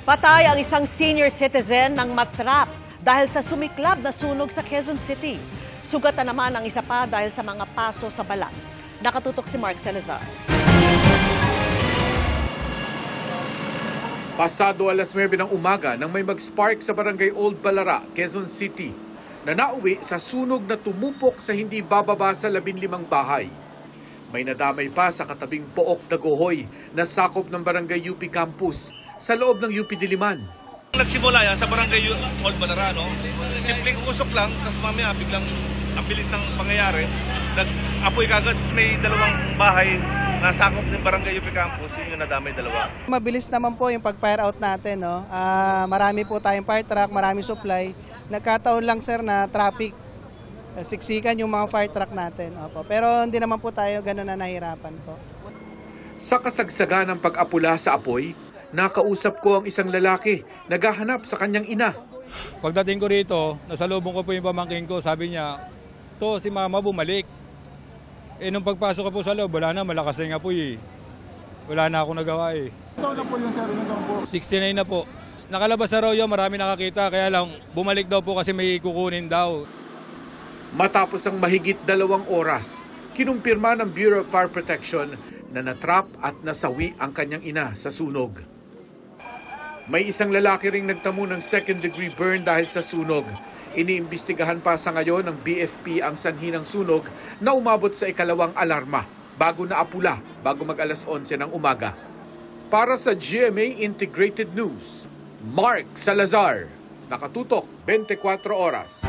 Patay ang isang senior citizen ng matrap dahil sa sumiklab na sunog sa Quezon City. Sugatan naman ang isa pa dahil sa mga paso sa balat. Nakatutok si Mark Salazar. Pasado alas 9 ng umaga nang may mag-spark sa barangay Old Balara, Quezon City, na nauwi sa sunog na tumupok sa hindi bababa sa 15 bahay. May nadamay pa sa katabing Pook Dagohoy na sakop ng barangay UP Campus sa loob ng UP Diliman. Nagsimula yan sa barangay Old Balara, no? Simpleng usok lang, tapos mamaya biglang ang bilis ng pangyayari. Nag-apoy kagad, may dalawang bahay na sakop ng barangay UP Campus, yung nadamay dalawa. Mabilis naman po yung pag-fire out natin, no? Marami po tayong fire truck, marami supply. Nagkataon lang sir na traffic, siksikan yung mga fire truck natin. Opo. Pero hindi naman po tayo gano'n na nahirapan po. Sa kasagsagan ng pag-apula sa apoy, nakausap ko ang isang lalaki naghahanap sa kanyang ina. Pagdating ko rito, nasalubong ko po yung pamangkin ko, sabi niya, "To, si mama bumalik." Nung pagpasok ko po sa loob, wala na, malakas na yung apoy. Wala na akong nagawa eh. Ito na po yung sir, yung po? 69 na po. Nakalabas sa raw yun, marami nakakita, kaya lang bumalik daw po kasi may kukunin daw. Matapos ang mahigit 2 oras, kinumpirma ng Bureau of Fire Protection na natrap at nasawi ang kanyang ina sa sunog. May isang lalaki ring nagtamo ng second-degree burn dahil sa sunog. Iniimbestigahan pa sa ngayon ng BFP ang sanhi ng sunog na umabot sa ikalawang alarma bago naapula bago mag-alas 11 ng umaga. Para sa GMA Integrated News, Mark Salazar, nakatutok 24 oras.